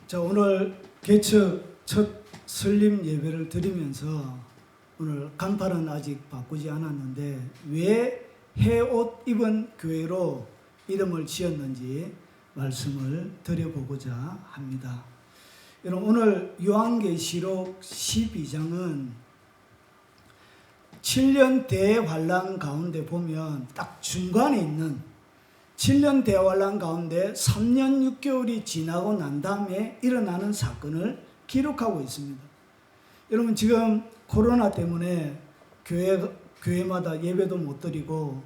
자, 오늘 개척 첫 설립 예배를 드리면서 오늘 간판은 아직 바꾸지 않았는데 왜 해옷 입은 교회로 이름을 지었는지 말씀을 드려보고자 합니다. 여러분, 오늘 요한계시록 12장은 7년 대환란 가운데 보면 딱 중간에 있는 7년 대환란 가운데 3년 6개월이 지나고 난 다음에 일어나는 사건을 기록하고 있습니다. 여러분, 지금 코로나 때문에 교회마다 예배도 못 드리고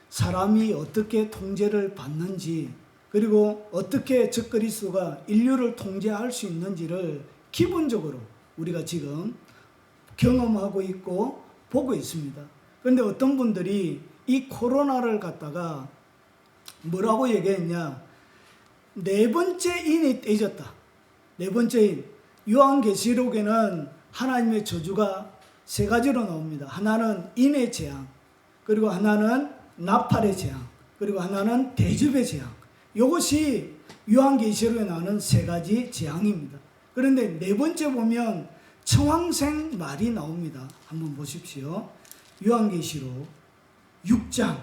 사람이 어떻게 통제를 받는지, 그리고 어떻게 적그리스도가 인류를 통제할 수 있는지를 기본적으로 우리가 지금 경험하고 있고 보고 있습니다. 그런데 어떤 분들이 이 코로나를 갖다가 뭐라고 얘기했냐? 네 번째 인이 떼졌다. 네 번째 인. 요한계시록에는 하나님의 저주가 세 가지로 나옵니다. 하나는 인의 재앙, 그리고 하나는 나팔의 재앙, 그리고 하나는 대접의 재앙. 이것이 요한계시록에 나오는 세 가지 재앙입니다. 그런데 네 번째 보면 청황생 말이 나옵니다. 한번 보십시오. 요한계시록 6장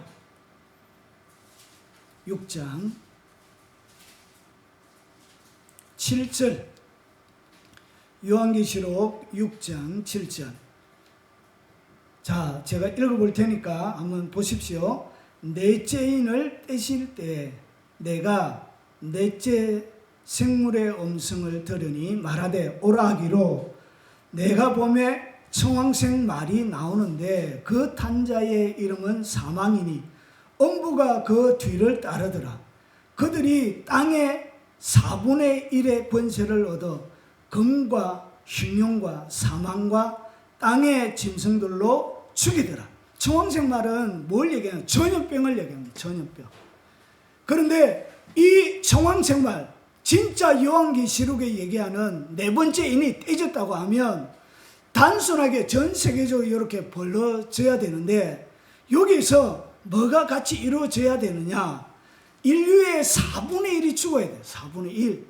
7절. 요한계시록 6장 7절. 자, 제가 읽어볼 테니까 한번 보십시오. 넷째 인을 떼실 때 내가 넷째 생물의 음성을 들으니 말하되 오라 하기로, 내가 보매 청황생 말이 나오는데 그 탄자의 이름은 사망이니 음부가 그 뒤를 따르더라. 그들이 땅의 4분의 1의 권세를 얻어 금과 흉룡과 사망과 땅의 짐승들로 죽이더라. 청황생 말은 뭘 얘기하냐? 전염병을 얘기합니다. 전염병. 그런데 이 청황생 말, 진짜 요한계시록에 얘기하는 네 번째 인이 떼졌다고 하면 단순하게 전 세계적으로 이렇게 벌어져야 되는데, 여기서 뭐가 같이 이루어져야 되느냐? 인류의 4분의 1이 죽어야 돼요. 4분의 1.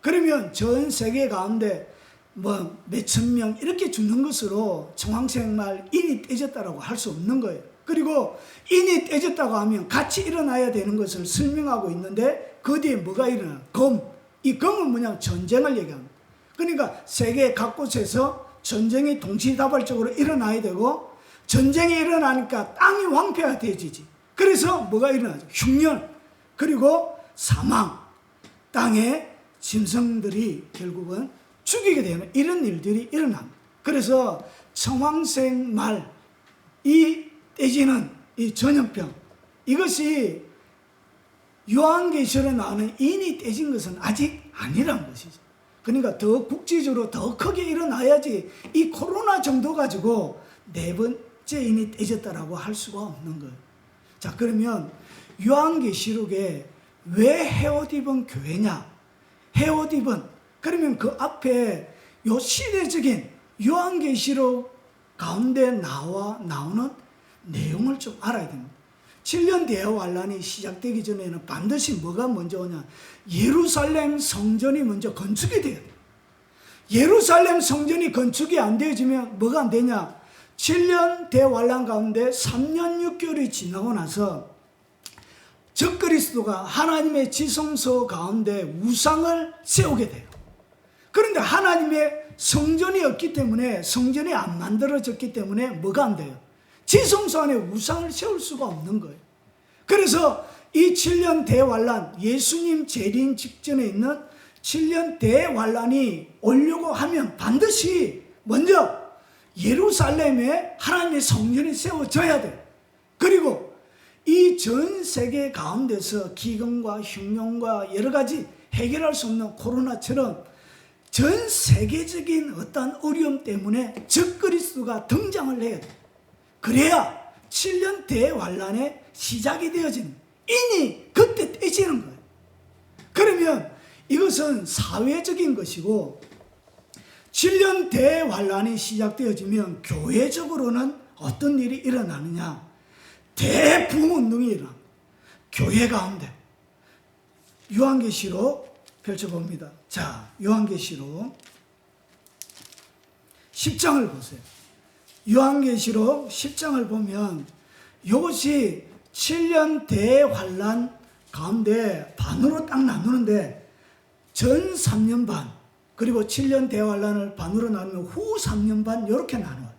그러면 전 세계 가운데 뭐 몇천 명 이렇게 죽는 것으로 청황생 말 인이 떼졌다라고 할 수 없는 거예요. 그리고 인이 떼졌다고 하면 같이 일어나야 되는 것을 설명하고 있는데 그 뒤에 뭐가 일어나? 검. 이 검은 뭐냐? 전쟁을 얘기합니다. 그러니까 세계 각곳에서 전쟁이 동시다발적으로 일어나야 되고, 전쟁이 일어나니까 땅이 황폐화되지지. 그래서 뭐가 일어나죠? 흉년, 그리고 사망, 땅의 짐승들이 결국은 죽이게 되는 이런 일들이 일어납니다. 그래서 청황생 말, 이 떼지는 이 전염병, 이것이 요한계시록에 나오는 인이 떼진 것은 아직 아니란 것이죠. 그러니까 더 국제적으로 더 크게 일어나야지 이 코로나 정도 가지고 네 번째 인이 떼졌다라고 할 수가 없는 거예요. 자, 그러면 요한계시록에 왜 헤옷 입은 교회냐? 헤옷 입은, 그러면 그 앞에 요 시대적인 요한계시록 가운데 나오는 내용을 좀 알아야 됩니다. 7년 대환란이 시작되기 전에는 반드시 뭐가 먼저 오냐? 예루살렘 성전이 먼저 건축이 돼야 돼요. 예루살렘 성전이 건축이 안 되어지면 뭐가 안 되냐? 7년 대환란 가운데 3년 6개월이 지나고 나서 적그리스도가 하나님의 지성소 가운데 우상을 세우게 돼요. 그런데 하나님의 성전이 없기 때문에, 성전이 안 만들어졌기 때문에 뭐가 안 돼요? 지성소 안에 우상을 세울 수가 없는 거예요. 그래서 이 7년 대환란, 예수님 재림 직전에 있는 7년 대환란이 오려고 하면 반드시 먼저 예루살렘에 하나님의 성전이 세워져야 돼요. 그리고 이 전 세계 가운데서 기근과 흉년과 여러 가지 해결할 수 없는 코로나처럼 전 세계적인 어떤 어려움 때문에 적그리스도가 등장을 해야 돼요. 그래야 7년 대환란의 시작이 되어지는, 인이 그때 떼지는 거예요. 그러면 이것은 사회적인 것이고, 7년 대환란이 시작되어지면 교회적으로는 어떤 일이 일어나느냐? 대부흥운동이 일어납니다. 교회 가운데 요한계시록 펼쳐봅니다. 자, 요한계시록 10장을 보세요. 요한계시록 10장을 보면 이것이 7년 대환란 가운데 반으로 딱 나누는데 전 3년 반 그리고 7년 대환란을 반으로 나누면 후 3년 반 이렇게 나눠요.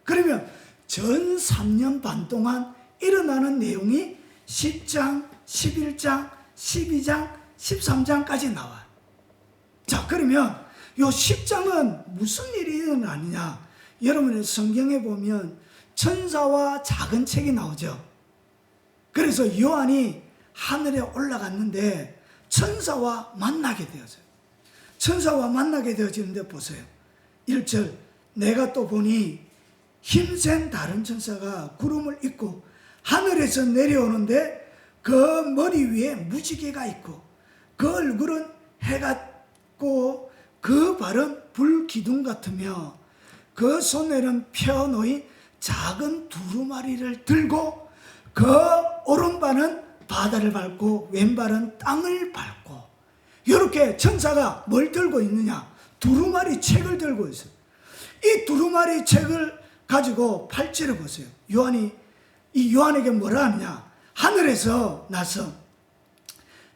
그러면 전 3년 반 동안 일어나는 내용이 10장, 11장, 12장, 13장까지 나와요. 자, 그러면 이 10장은 무슨 일이 일어나느냐? 여러분의 성경에 보면 천사와 작은 책이 나오죠. 그래서 요한이 하늘에 올라갔는데 천사와 만나게 되었어요. 천사와 만나게 되어지는데 보세요. 1절 내가 또 보니 힘센 다른 천사가 구름을 입고 하늘에서 내려오는데 그 머리 위에 무지개가 있고 그 얼굴은 해 같고 그 발은 불기둥 같으며 그 손에는 펴놓인 작은 두루마리를 들고 그 오른발은 바다를 밟고 왼발은 땅을 밟고 이렇게 천사가 뭘 들고 있느냐? 두루마리 책을 들고 있어요. 이 두루마리 책을 가지고 8절을 보세요. 이 요한에게 뭐라 하느냐? 하늘에서 나서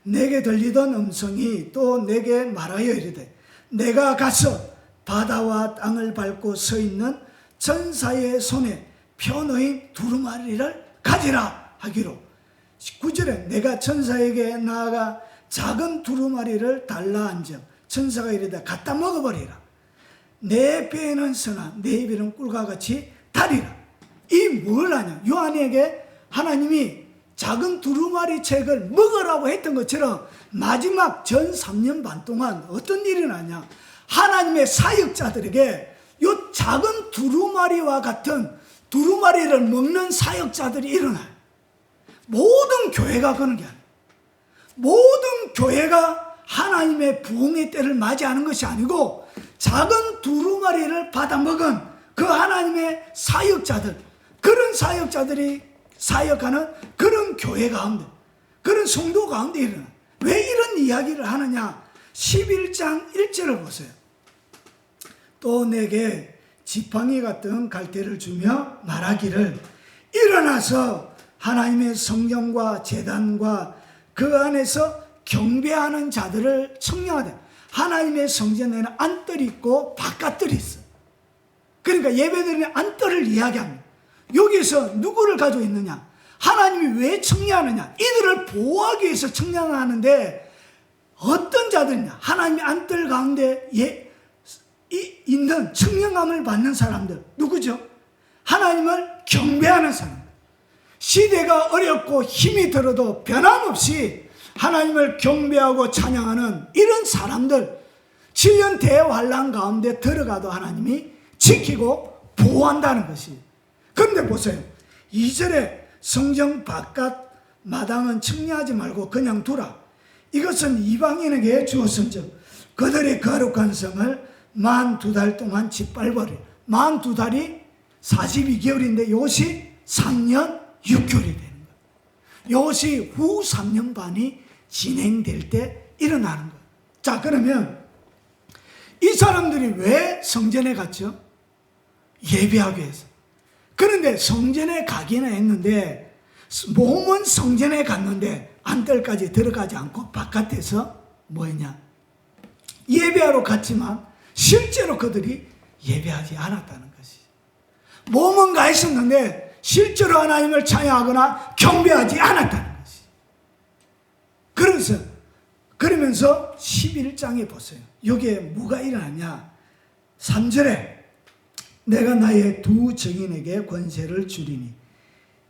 내게 들리던 음성이 또 내게 말하여 이르되 내가 가서 바다와 땅을 밟고 서 있는 천사의 손에 펴놓인 두루마리를 가지라 하기로 9절에 내가 천사에게 나아가 작은 두루마리를 달라 앉아 천사가 이르되 갖다 먹어버리라. 내 배에는 서나 내 입에는 꿀과 같이 달이라. 이 뭘 하냐? 요한에게 하나님이 작은 두루마리 책을 먹으라고 했던 것처럼 마지막 전 3년 반 동안 어떤 일이 나냐? 하나님의 사역자들에게 이 작은 두루마리와 같은 두루마리를 먹는 사역자들이 일어나요. 모든 교회가 그런 게 아니에요. 모든 교회가 하나님의 부흥의 때를 맞이하는 것이 아니고 작은 두루마리를 받아먹은 그 하나님의 사역자들, 그런 사역자들이 사역하는 그런 교회 가운데, 그런 성도 가운데 일어나요. 왜 이런 이야기를 하느냐? 11장 1절을 보세요. 또 내게 지팡이 같은 갈대를 주며 말하기를 일어나서 하나님의 성경과 제단과 그 안에서 경배하는 자들을 청량하되 하나님의 성전에는 안뜰이 있고 바깥뜰이 있어요. 그러니까 예배드리는 안뜰을 이야기합니다. 여기서 누구를 가지고 있느냐? 하나님이 왜 청량하느냐? 이들을 보호하기 위해서 청량하는데 어떤 자들이냐? 하나님의 안뜰 가운데 있는 청량함을 받는 사람들 누구죠? 하나님을 경배하는 사람. 시대가 어렵고 힘이 들어도 변함없이 하나님을 경배하고 찬양하는 이런 사람들 7년 대환란 가운데 들어가도 하나님이 지키고 보호한다는 것이. 그런데 보세요. 2절에 성전 바깥 마당은 청량하지 말고 그냥 두라. 이것은 이방인에게 주었은즉 그들의 거룩한 성을 42달 동안 짓밟으리. 42달이 42개월인데 이것이 3년 6개월이 되는 거예요. 이것이 후 3년 반이 진행될 때 일어나는 거예요. 자, 그러면 이 사람들이 왜 성전에 갔죠? 예배하기 위해서. 그런데 성전에 가기는 했는데 몸은 성전에 갔는데 안뜰까지 들어가지 않고 바깥에서 뭐했냐? 예배하러 갔지만 실제로 그들이 예배하지 않았다는 것이. 몸은 가 있었는데 실제로 하나님을 찬양하거나 경배하지 않았다는 것이. 그러면서 11장에 보세요. 여기에 뭐가 일어나냐? 3절에 내가 나의 두 증인에게 권세를 주리니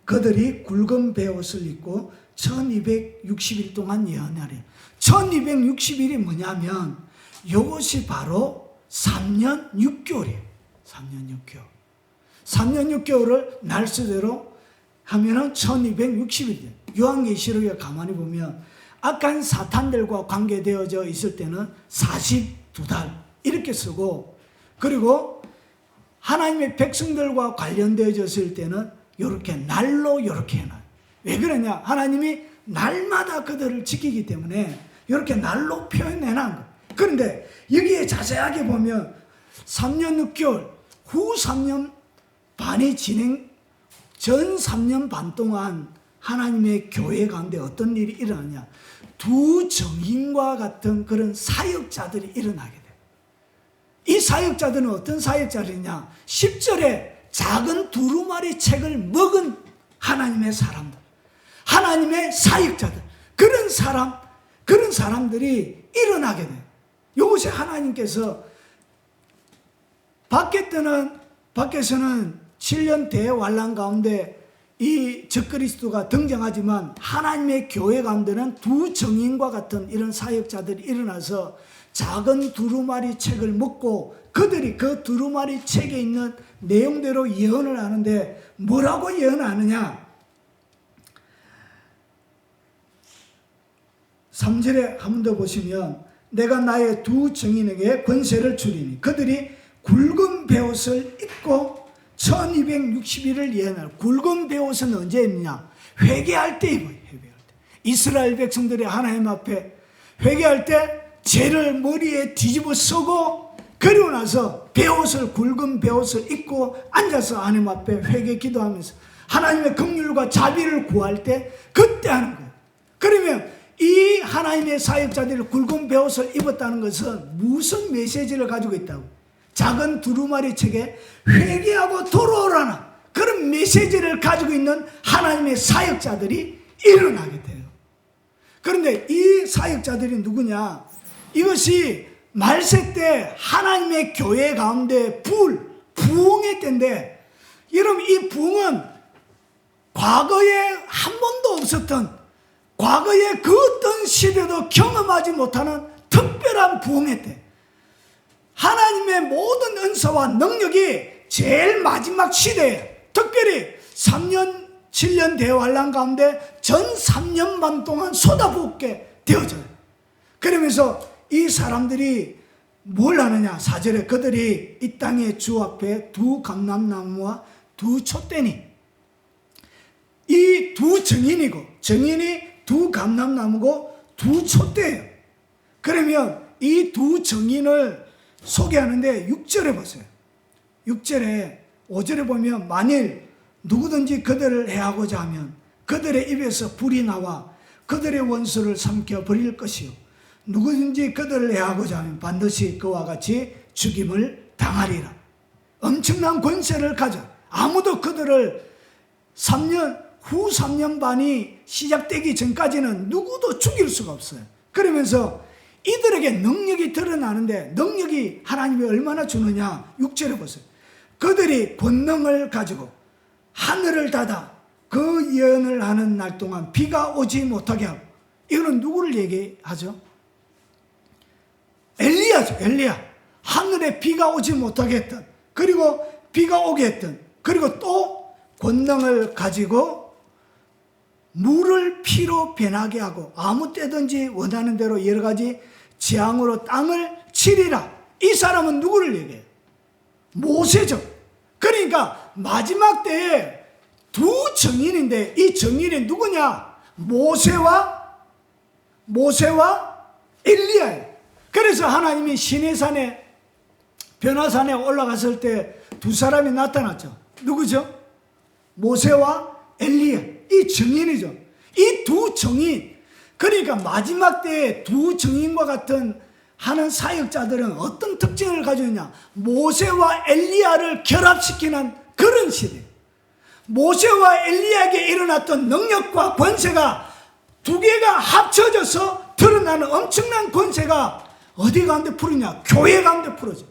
그들이 굵은 베옷을 입고 1260일 동안 예언하리. 1260일이 뭐냐면 이것이 바로 3년 6개월이에요. 3년 6개월. 3년 6개월을 날수대로 하면은 1260일이에요. 요한계시록에 가만히 보면 악한 사탄들과 관계되어져 있을 때는 42달 이렇게 쓰고, 그리고 하나님의 백성들과 관련되어졌을 때는 이렇게 날로 이렇게 해놔요. 왜 그러냐? 하나님이 날마다 그들을 지키기 때문에 이렇게 날로 표현해 놓은 거예요. 그런데 여기에 자세하게 보면 3년 6개월 후 3년 반이 진행 전 3년 반 동안 하나님의 교회 가운데 어떤 일이 일어나냐, 두 정인과 같은 그런 사역자들이 일어나게 돼요. 이 사역자들은 어떤 사역자들이냐, 10절에 작은 두루마리 책을 먹은 하나님의 사람들, 하나님의 사역자들, 그런 사람들이 일어나게 돼요. 이것이 하나님께서 밖에서는 7년 대환란 가운데 이 적그리스도가 등장하지만 하나님의 교회 가운데는 두 정인과 같은 이런 사역자들이 일어나서 작은 두루마리 책을 먹고 그들이 그 두루마리 책에 있는 내용대로 예언을 하는데 뭐라고 예언하느냐, 3절에 한 번 더 보시면 내가 나의 두 정인에게 권세를 주리니 그들이 굵은 베옷을 입고 1260일을 예언하라. 굵은 베옷은 언제 입느냐? 회개할 때 입어요. 회개할 때. 이스라엘 백성들이 하나님 앞에 회개할 때 죄를 머리에 뒤집어 쓰고 그리고 나서 굵은 베옷을 입고 앉아서 하나님 앞에 회개 기도하면서 하나님의 긍휼과 자비를 구할 때 그때 하는 거예요. 그러면 이 하나님의 사역자들이 굵은 베옷을 입었다는 것은 무슨 메시지를 가지고 있다고? 작은 두루마리 책에 회개하고 돌아오라는 그런 메시지를 가지고 있는 하나님의 사역자들이 일어나게 돼요. 그런데 이 사역자들이 누구냐? 이것이 말세 때 하나님의 교회 가운데 부흥의 때인데, 여러분 이 부흥은 과거에 한 번도 없었던, 과거에 그 어떤 시대도 경험하지 못하는 특별한 부흥의 때, 하나님의 모든 은사와 능력이 제일 마지막 시대에, 특별히 3년 7년 대환란 가운데 전 3년 반 동안 쏟아붓게 되어져요. 그러면서 이 사람들이 뭘 하느냐, 4절에 그들이 이 땅의 주 앞에 두 감람나무와 두 촛대니, 이 두 정인이고, 정인이 두 감람나무고 두 촛대예요. 그러면 이 두 정인을 소개하는데 6절에 보세요. 6절에 5절에 보면 만일 누구든지 그들을 해하고자 하면 그들의 입에서 불이 나와 그들의 원수를 삼켜 버릴 것이요, 누구든지 그들을 해하고자 하면 반드시 그와 같이 죽임을 당하리라. 엄청난 권세를 가져 아무도 그들을 후 3년 반이 시작되기 전까지는 누구도 죽일 수가 없어요. 그러면서 이들에게 능력이 드러나는데, 능력이 하나님이 얼마나 주느냐, 6절에 보세요. 그들이 권능을 가지고 하늘을 닫아 그 예언을 하는 날 동안 비가 오지 못하게 하고, 이거는 누구를 얘기하죠? 엘리야죠. 엘리야. 하늘에 비가 오지 못하게 했던, 그리고 비가 오게 했던, 그리고 또 권능을 가지고 물을 피로 변하게 하고 아무 때든지 원하는 대로 여러 가지 재앙으로 땅을 치리라. 이 사람은 누구를 얘기해요? 모세죠. 그러니까 마지막 때에 두 정인인데, 이 정인이 누구냐? 모세와 엘리야예요. 그래서 하나님이 시내산에, 변화산에 올라갔을 때 두 사람이 나타났죠. 누구죠? 모세와 엘리야. 이 정인이죠. 이 두 정인, 그러니까 마지막 때에 두 정인과 같은 하는 사역자들은 어떤 특징을 가지고 있냐? 모세와 엘리야를 결합시키는 그런 시대. 모세와 엘리야에게 일어났던 능력과 권세가 두 개가 합쳐져서 드러나는 엄청난 권세가 어디 가운데 풀리냐? 교회 가운데 풀어져.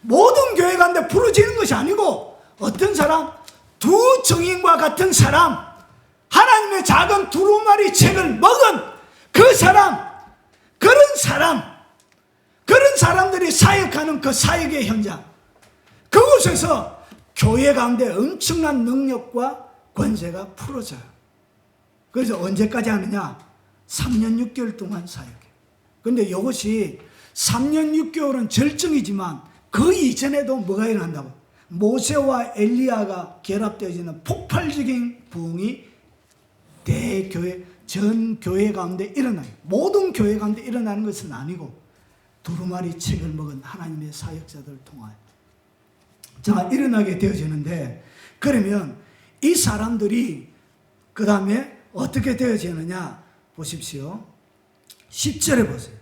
모든 교회 가운데 풀어지는 것이 아니고, 어떤 사람? 두 정인과 같은 사람, 하나님의 작은 두루마리 책을 먹은 그 사람, 그런 사람들이 사역하는 그 사역의 현장, 그곳에서 교회 가운데 엄청난 능력과 권세가 풀어져요. 그래서 언제까지 하느냐? 3년 6개월 동안 사역해요. 그런데 이것이 3년 6개월은 절정이지만 그 이전에도 뭐가 일어난다고? 모세와 엘리야가 결합되어지는 폭발적인 부흥이 대교회 전 교회 가운데 일어나요. 모든 교회 가운데 일어나는 것은 아니고 두루마리 책을 먹은 하나님의 사역자들을 통하여 자 일어나게 되어지는데, 그러면 이 사람들이 그 다음에 어떻게 되어지느냐 보십시오. 10절에 보세요.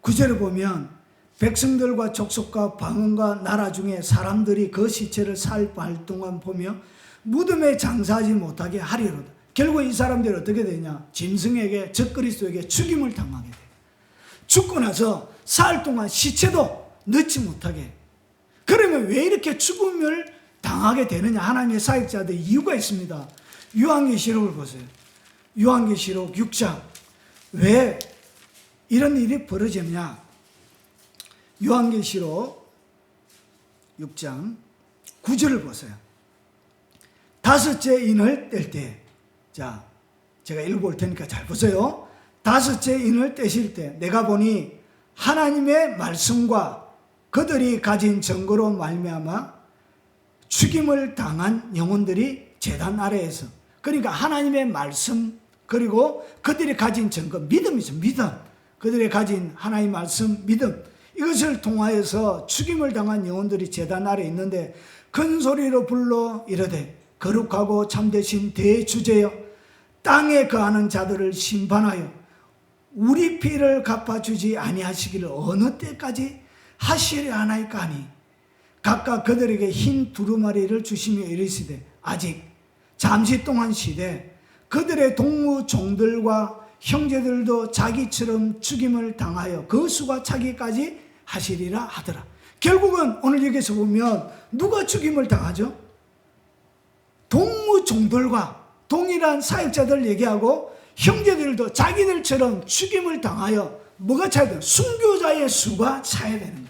9절에 보면 백성들과 족속과 방언과 나라 중에 사람들이 그 시체를 살포할 동안 보며 무덤에 장사하지 못하게 하리로다. 결국 이 사람들이 어떻게 되냐, 짐승에게 적그리스도에게 죽임을 당하게 돼요. 죽고 나서 사흘 동안 시체도 넣지 못하게. 그러면 왜 이렇게 죽음을 당하게 되느냐, 하나님의 사역자들 이유가 있습니다. 요한계시록을 보세요. 요한계시록 6장. 왜 이런 일이 벌어지느냐. 요한계시록 6장 9절을 보세요. 다섯째 인을 뗄 때, 자 제가 읽어볼 테니까 잘 보세요. 다섯째 인을 떼실 때 내가 보니 하나님의 말씀과 그들이 가진 증거로 말미암아 죽임을 당한 영혼들이 제단 아래에서, 그러니까 하나님의 말씀 그리고 그들이 가진 증거, 믿음이죠. 믿음. 그들이 가진 하나님의 말씀, 믿음, 이것을 통하여서 죽임을 당한 영혼들이 제단 아래에 있는데 큰 소리로 불러 이르되 거룩하고 참되신 대주제여, 땅에 거하는 자들을 심판하여 우리 피를 갚아주지 아니하시기를 어느 때까지 하시려 하나이까 하니, 각각 그들에게 흰 두루마리를 주시며 이르시되 아직 잠시 동안 쉬되 그들의 동무 종들과 형제들도 자기처럼 죽임을 당하여 그 수가 차기까지 하시리라 하더라. 결국은 오늘 여기서 보면 누가 죽임을 당하죠? 동무 종들과 동일한 사역자들 얘기하고 형제들도 자기들처럼 죽임을 당하여 뭐가 차야 돼요? 순교자의 수가 차야 되는 거예요.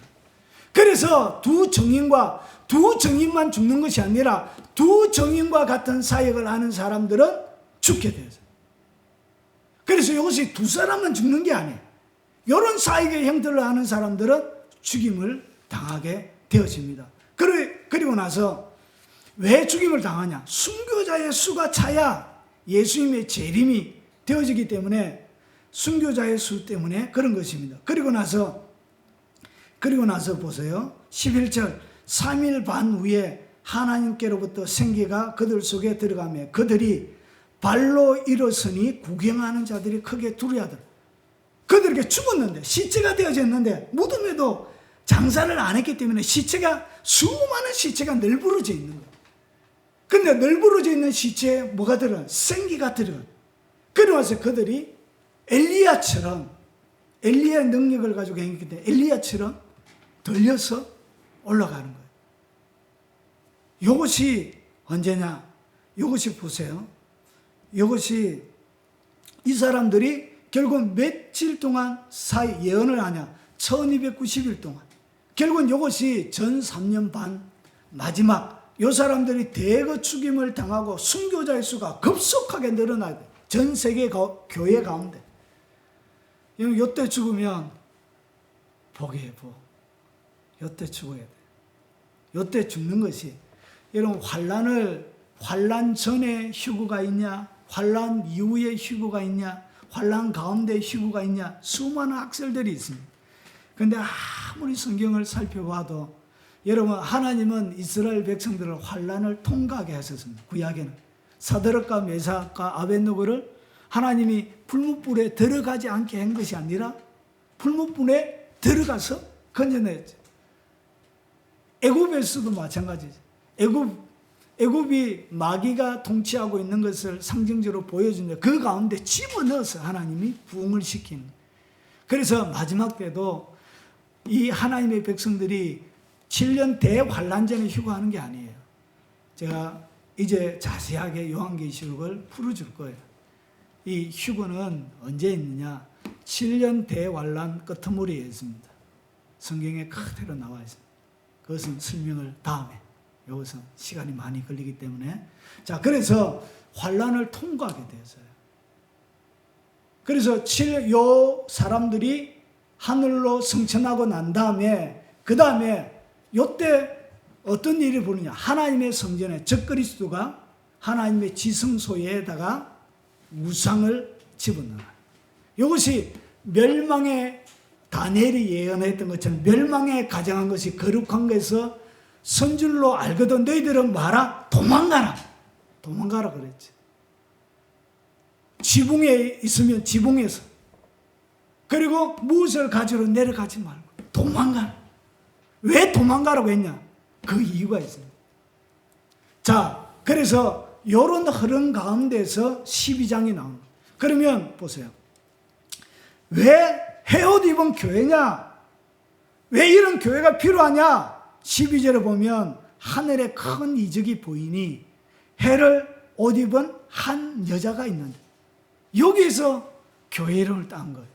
그래서 두 정인만 죽는 것이 아니라 두 정인과 같은 사역을 하는 사람들은 죽게 되어요. 그래서 이것이 두 사람만 죽는 게 아니에요. 이런 사역의 형태를 하는 사람들은 죽임을 당하게 되어집니다. 그리고 나서 왜 죽임을 당하냐? 순교자의 수가 차야 예수님의 재림이 되어지기 때문에, 순교자의 수 때문에 그런 것입니다. 그리고 나서 보세요. 11절 3일 반 후에 하나님께로부터 생기가 그들 속에 들어가며 그들이 발로 일어서니 구경하는 자들이 크게 두려워하더라. 그들에게 죽었는데, 시체가 되어졌는데 무덤에도 장사를 안 했기 때문에 수많은 시체가 널브러져 있는 거예요. 근데 널브러져 있는 시체에 뭐가 들어가? 생기가 들어가. 그러면서 그들이 엘리야의 능력을 가지고 행했기 때문에 엘리야처럼 들려서 올라가는 거예요. 이것이 언제냐? 이것이 보세요. 이것이 이 사람들이 결국 며칠 동안 예언을 하냐? 1290일 동안. 결국은 이것이 전 3년 반 마지막, 이 사람들이 대거 죽임을 당하고 순교자의 수가 급속하게 늘어나야 돼. 전 세계 교회 가운데. 이때 죽으면 복이에요, 복. 이때 죽어야 돼. 이때 죽는 것이, 여러분 환란 전에 휴거가 있냐? 환란 이후에 휴거가 있냐? 환란 가운데 휴거가 있냐? 수많은 학설들이 있습니다. 그런데 아무리 성경을 살펴봐도 여러분, 하나님은 이스라엘 백성들을 환란을 통과하게 하셨습니다. 구약에는 사드락과 메삭과 아벳느고를 하나님이 풀무불에 들어가지 않게 한 것이 아니라 풀무불에 들어가서 건져냈죠. 애굽에서도 마찬가지죠. 애굽이 마귀가 통치하고 있는 것을 상징적으로 보여주는데 그 가운데 집어넣어서 하나님이 부흥을 시키는. 그래서 마지막 때도 이 하나님의 백성들이 7년 대환란전에 휴거하는 게 아니에요. 제가 이제 자세하게 요한계시록을 풀어줄 거예요. 이 휴거는 언제 있느냐? 7년 대환란 끄트머리에 있습니다. 성경에 그대로 나와 있습니다. 그것은 설명을 다음에, 이것은 시간이 많이 걸리기 때문에. 자, 그래서 환란을 통과하게 되었어요. 그래서 요 사람들이 하늘로 승천하고 난 다음에, 그 다음에 요때 어떤 일이 벌어지냐? 하나님의 성전에 적그리스도가 하나님의 지성소에다가 우상을 집어넣어요. 이것이 멸망의, 다니엘이 예언했던 것처럼 멸망에 가장한 것이 거룩한 것에서 선줄로 알거든 너희들은 뭐하라? 도망가라 그랬지. 지붕에 있으면 지붕에서, 그리고 무엇을 가지러 내려가지 말고 도망가라. 왜 도망가라고 했냐? 그 이유가 있습니다. 자, 그래서 이런 흐름 가운데서 12장이 나옵니다. 그러면 보세요. 왜 헤옷 입은 교회냐? 왜 이런 교회가 필요하냐? 12절에 보면 하늘에 큰 이적이 보이니 해를 옷 입은 한 여자가 있는데, 여기에서 교회를 딴 거예요.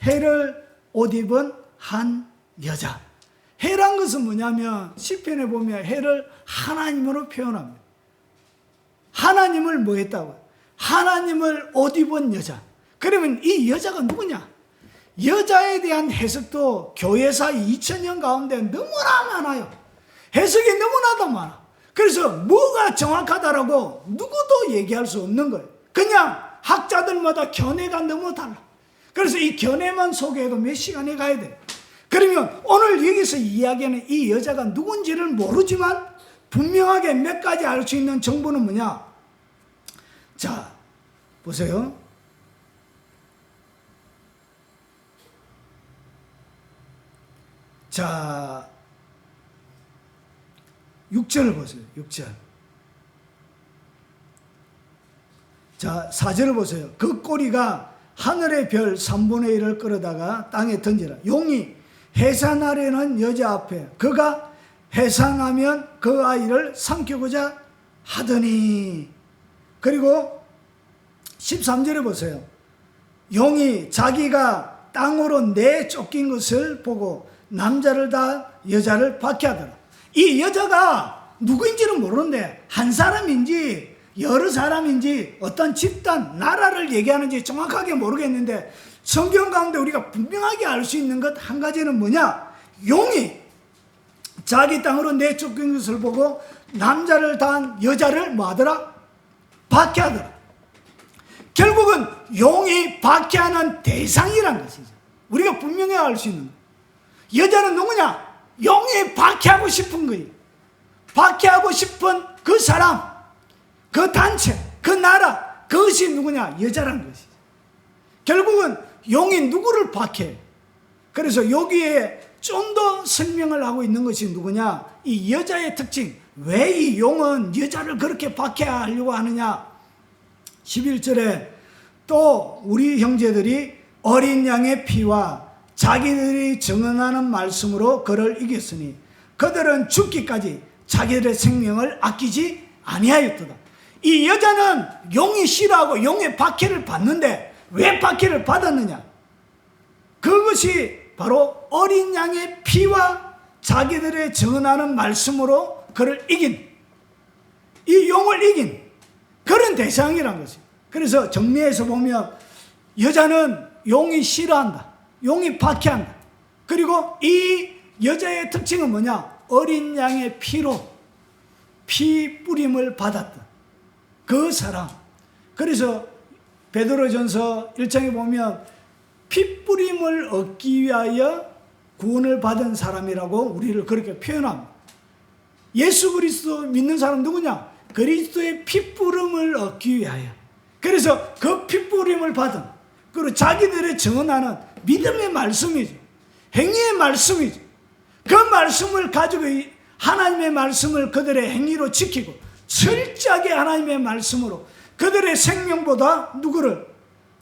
해를 옷 입은 한 여자. 해란 것은 뭐냐면 시편에 보면 해를 하나님으로 표현합니다. 하나님을 뭐 했다고? 하나님을 옷 입은 여자. 그러면 이 여자가 누구냐? 여자에 대한 해석도 교회사 2000년 가운데 너무나 많아요. 해석이 너무나도 많아. 그래서 뭐가 정확하다라고 누구도 얘기할 수 없는 거예요. 그냥 학자들마다 견해가 너무 달라. 그래서 이 견해만 소개해도 몇 시간이 가야 돼. 그러면 오늘 여기서 이야기하는 이 여자가 누군지를 모르지만 분명하게 몇 가지 알 수 있는 정보는 뭐냐? 자, 보세요. 자, 6절을 보세요. 6절. 자, 4절을 보세요. 그 꼬리가 하늘의 별 3분의 1을 끌어다가 땅에 던지라. 용이 해산하려는 여자 앞에 그가 해산하면 그 아이를 삼키고자 하더니. 그리고 13절에 보세요. 용이 자기가 땅으로 내쫓긴 것을 보고 남자를 다 여자를 박해하더라. 이 여자가 누구인지는 모르는데 한 사람인지 여러 사람인지 어떤 집단, 나라를 얘기하는지 정확하게 모르겠는데 성경 가운데 우리가 분명하게 알 수 있는 것 한 가지는 뭐냐? 용이 자기 땅으로 내쫓긴 것을 보고 남자를 단 여자를 뭐하더라? 박해하더라. 결국은 용이 박해하는 대상이란 것이죠. 우리가 분명히 알 수 있는 것. 여자는 누구냐? 용이 박해하고 싶은 거예요. 박해하고 싶은 그 사람, 그 단체, 그 나라, 그것이 누구냐? 여자란 것이죠. 결국은 용이 누구를 박해? 그래서 여기에 좀 더 설명을 하고 있는 것이 누구냐? 이 여자의 특징. 왜 이 용은 여자를 그렇게 박해하려고 하느냐? 11절에 또 우리 형제들이 어린 양의 피와 자기들이 증언하는 말씀으로 그를 이겼으니 그들은 죽기까지 자기들의 생명을 아끼지 아니하였도다. 이 여자는 용이 싫어하고 용의 박해를 받는데 왜 박해를 받았느냐? 그것이 바로 어린 양의 피와 자기들의 증언하는 말씀으로 그를 이긴, 이 용을 이긴 그런 대상이란 것이에요. 그래서 정리해서 보면 여자는 용이 싫어한다. 용이 박해한다. 그리고 이 여자의 특징은 뭐냐? 어린 양의 피로 피 뿌림을 받았던 그 사람. 그래서 베드로전서 1장에 보면 피 뿌림을 얻기 위하여 구원을 받은 사람이라고 우리를 그렇게 표현합니다. 예수 그리스도 믿는 사람 누구냐? 그리스도의 피 뿌림을 얻기 위하여. 그래서 그 피 뿌림을 받은, 그리고 자기들의 증언하는 믿음의 말씀이죠. 행위의 말씀이죠. 그 말씀을 가지고 하나님의 말씀을 그들의 행위로 지키고 철저하게 하나님의 말씀으로 그들의 생명보다 누구를?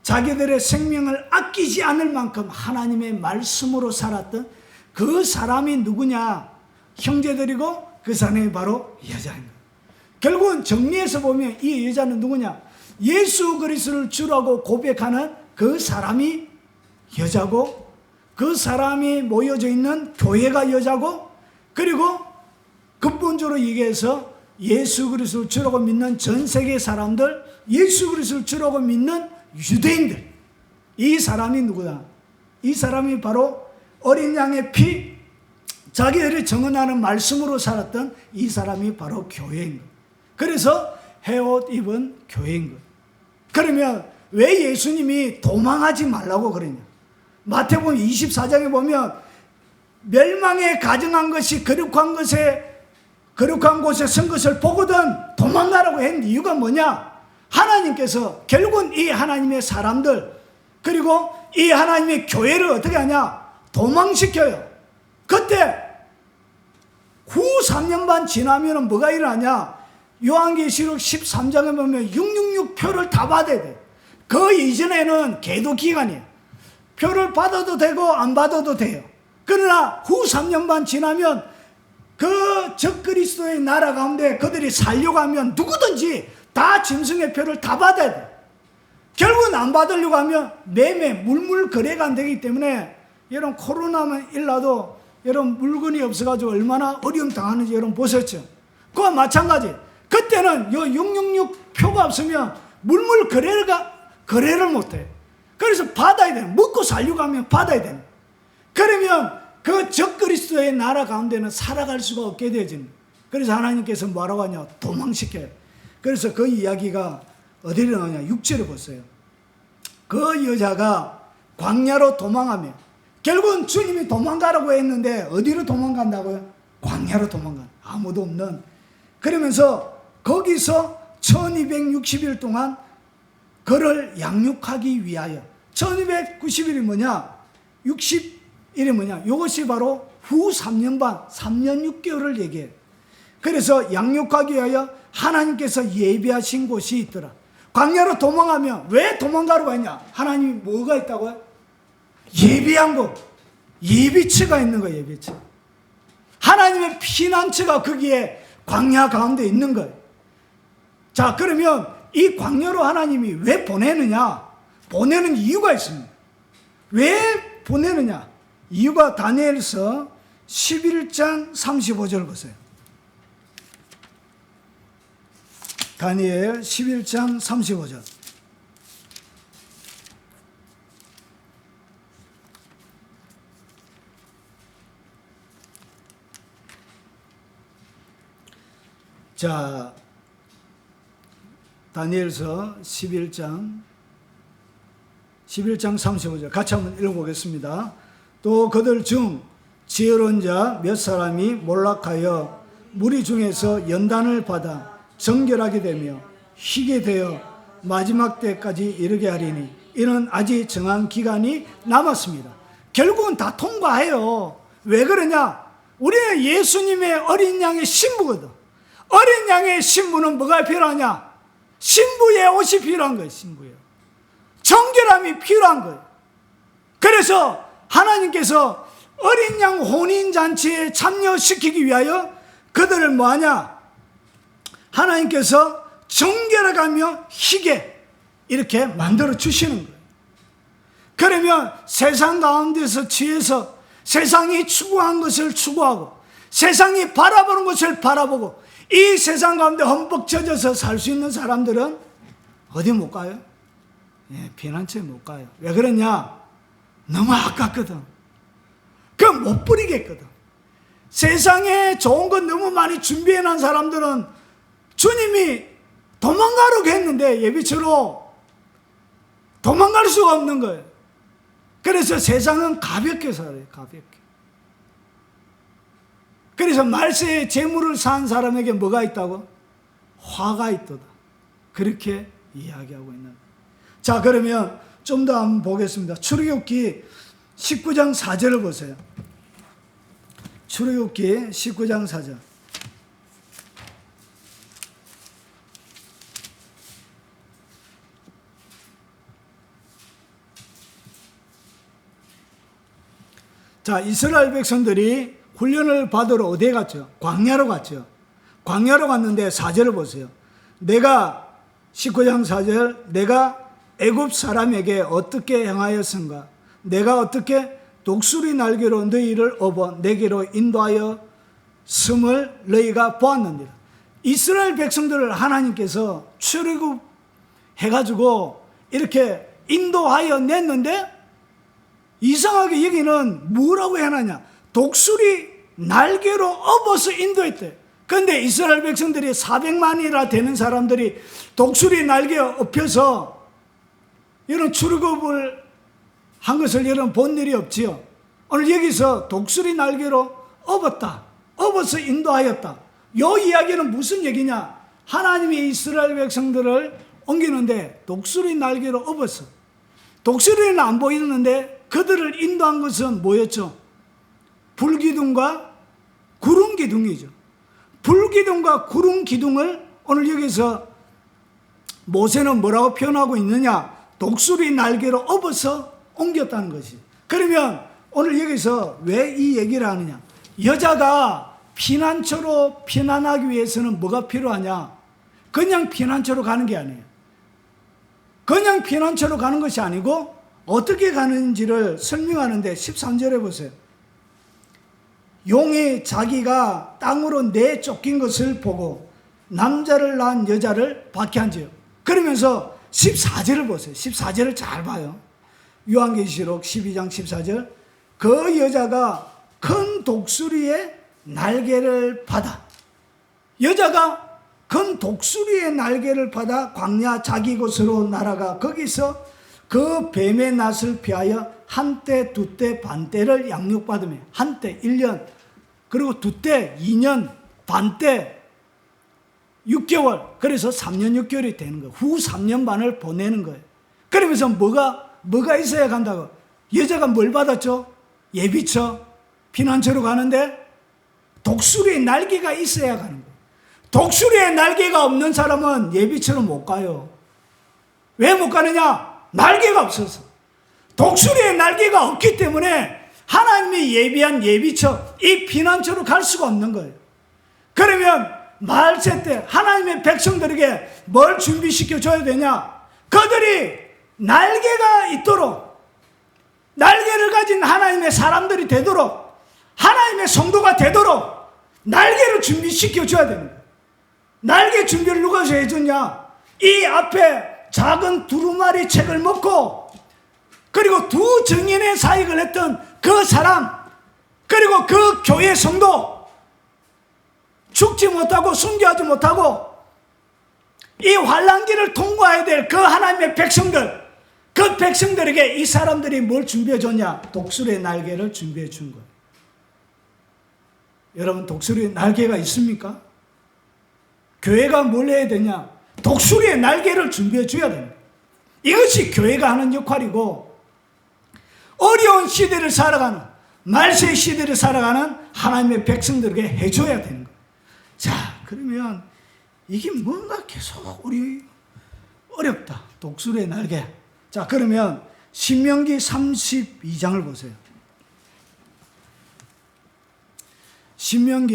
자기들의 생명을 아끼지 않을 만큼 하나님의 말씀으로 살았던 그 사람이 누구냐? 형제들이고 그 사람이 바로 여자입니다. 결국은 정리해서 보면 이 여자는 누구냐? 예수 그리스도를 주라고 고백하는 그 사람이 여자고, 그 사람이 모여져 있는 교회가 여자고, 그리고 근본적으로 얘기해서 예수 그리스도를 주라고 믿는 전 세계 사람들, 예수 그리스도를 주라고 믿는 유대인들, 이 사람이 누구다? 이 사람이 바로 어린 양의 피, 자기들이 정언하는 말씀으로 살았던 이 사람이 바로 교회인 거예요. 그래서 헤옷 입은 교회인 거예요. 그러면 왜 예수님이 도망하지 말라고 그러냐? 마태복음 24장에 보면 멸망에 가증한 것이 거룩한 곳에 선 것을 보거든 도망가라고 한 이유가 뭐냐? 하나님께서 결국은 이 하나님의 사람들 그리고 이 하나님의 교회를 어떻게 하냐? 도망시켜요. 그때 후 3년 반 지나면 뭐가 일어나냐? 요한계시록 13장에 보면 666표를 다 받아야 돼. 그 이전에는 계도 기간이에요. 표를 받아도 되고 안 받아도 돼요. 그러나 후 3년 반 지나면 그 적그리스도의 나라 가운데 그들이 살려고 하면 누구든지 다 짐승의 표를 다 받아야 돼. 결국은 안 받으려고 하면 매매, 물물 거래가 안 되기 때문에 여러분 코로나만 일나도 여러분 물건이 없어가지고 얼마나 어려움 당하는지 여러분 보셨죠? 그와 마찬가지. 그때는 요 666 표가 없으면 물물 거래를 못해. 그래서 받아야 돼. 먹고 살려고 하면 받아야 돼. 그러면 그 적그리스도의 나라 가운데는 살아갈 수가 없게 되어집니다. 그래서 하나님께서 뭐라고 하냐? 도망시켜요. 그래서 그 이야기가 어디로 나오냐? 6절을 보세요. 그 여자가 광야로 도망하며 결국은 주님이 도망가라고 했는데 어디로 도망간다고요? 광야로 도망간. 아무도 없는. 그러면서 거기서 1260일 동안 그를 양육하기 위하여 1290일이 뭐냐? 60일이 뭐냐? 이것이 바로 후 3년 반, 3년 6개월을 얘기해요. 그래서 양육하기 위하여 하나님께서 예비하신 곳이 있더라. 광야로 도망하면 왜 도망가라고 했냐? 하나님이 뭐가 있다고요? 예비한 곳, 예비처가 있는 거예요. 예비처. 하나님의 피난처가 거기에 광야 가운데 있는 거예요. 자, 그러면 이 광야로 하나님이 왜 보내느냐? 보내는 이유가 있습니다. 왜 보내느냐? 이유가 다니엘서 11장 35절 보세요. 다니엘 11장 35절. 자, 다니엘서 11장 35절 같이 한번 읽어보겠습니다. 또 그들 중 지혜로운 자 몇 사람이 몰락하여 무리 중에서 연단을 받아 정결하게 되며 희게 되어 마지막 때까지 이르게 하리니 이는 아직 정한 기간이 남았습니다. 결국은 다 통과해요. 왜 그러냐? 우리는 예수님의 어린 양의 신부거든. 어린 양의 신부는 뭐가 필요하냐? 신부의 옷이 필요한 거예요. 신부의 정결함이 필요한 거예요. 그래서 하나님께서 어린 양 혼인잔치에 참여시키기 위하여 그들을 뭐하냐? 하나님께서 정결하가며 희게 이렇게 만들어 주시는 거예요. 그러면 세상 가운데서 취해서 세상이 추구한 것을 추구하고 세상이 바라보는 것을 바라보고 이 세상 가운데 흠뻑 젖어서 살 수 있는 사람들은 어디 못 가요? 예, 피난처에 못 가요. 왜 그러냐? 너무 아깝거든. 그럼 못 버리겠거든. 세상에 좋은 것 너무 많이 준비해 놓은 사람들은 주님이 도망가려고 했는데 예비처로 도망갈 수가 없는 거예요. 그래서 세상은 가볍게 살아요. 가볍게. 그래서 말세에 재물을 산 사람에게 뭐가 있다고? 화가 있도다. 그렇게 이야기하고 있는 거예요. 자, 그러면 좀 더 한번 보겠습니다. 출애굽기 19장 4절을 보세요. 출애굽기 19장 4절. 자, 이스라엘 백성들이 훈련을 받으러 어디에 갔죠? 광야로 갔죠. 광야로 갔는데 4절을 보세요. 내가 19장 4절 내가 애굽 사람에게 어떻게 행하였은가? 내가 어떻게 독수리 날개로 너희를 업어 내게로 인도하여 섬을 너희가 보았느니라. 이스라엘 백성들을 하나님께서 출애굽해가지고 이렇게 인도하여 냈는데 이상하게 여기는 뭐라고 해놨냐? 독수리 날개로 업어서 인도했대. 그런데 이스라엘 백성들이 400만이나 되는 사람들이 독수리 날개에 업혀서 이런 출애굽을 한 것을 여러분 본 일이 없지요. 오늘 여기서 독수리 날개로 업었다, 업어서 인도하였다. 이 이야기는 무슨 얘기냐? 하나님이 이스라엘 백성들을 옮기는데 독수리 날개로 업었어. 독수리는 안 보이는데 그들을 인도한 것은 뭐였죠? 불기둥과 구름기둥이죠. 불기둥과 구름기둥을 오늘 여기서 모세는 뭐라고 표현하고 있느냐? 독수리 날개로 업어서 옮겼다는 것이. 그러면 오늘 여기서 왜 이 얘기를 하느냐? 여자가 피난처로 피난하기 위해서는 뭐가 필요하냐? 그냥 피난처로 가는 게 아니에요. 그냥 피난처로 가는 것이 아니고 어떻게 가는지를 설명하는데 13절에 보세요. 용이 자기가 땅으로 내쫓긴 것을 보고 남자를 낳은 여자를 박해한지요. 그러면서 14절을 보세요. 14절을 잘 봐요. 요한계시록 12장 14절. 그 여자가 큰 독수리의 날개를 받아. 여자가 큰 독수리의 날개를 받아 광야 자기 곳으로 날아가 거기서 그 뱀의 낯을 피하여 한때, 두때, 반때를 양육받으며 한때 1년, 그리고 두때 2년, 반때 6개월, 그래서 3년 6개월이 되는 거예요. 후 3년 반을 보내는 거예요. 그러면서 뭐가 있어야 간다고? 여자가 뭘 받았죠? 예비처, 피난처로 가는데 독수리의 날개가 있어야 가는 거예요. 독수리의 날개가 없는 사람은 예비처로 못 가요. 왜 못 가느냐? 날개가 없어서. 독수리의 날개가 없기 때문에 하나님이 예비한 예비처, 이 피난처로 갈 수가 없는 거예요. 그러면 말세 때 하나님의 백성들에게 뭘 준비시켜 줘야 되냐? 그들이 날개가 있도록, 날개를 가진 하나님의 사람들이 되도록, 하나님의 성도가 되도록 날개를 준비시켜 줘야 됩니다. 날개 준비를 누가 해줬냐? 이 앞에 작은 두루마리 책을 먹고, 그리고 두 증인의 사역을 했던 그 사람, 그리고 그 교회 성도, 죽지 못하고 순교하지 못하고 이 환난기를 통과해야 될 그 하나님의 백성들, 그 백성들에게 이 사람들이 뭘 준비해 줬냐? 독수리의 날개를 준비해 준 거예요. 여러분, 독수리의 날개가 있습니까? 교회가 뭘 해야 되냐? 독수리의 날개를 준비해 줘야 됩니다. 이것이 교회가 하는 역할이고, 어려운 시대를 살아가는, 말세 시대를 살아가는 하나님의 백성들에게 해줘야 되는 거예요. 자, 그러면 이게 뭔가 계속 우리 어렵다. 독수리의 날개. 자, 그러면 신명기 32장을 보세요. 신명기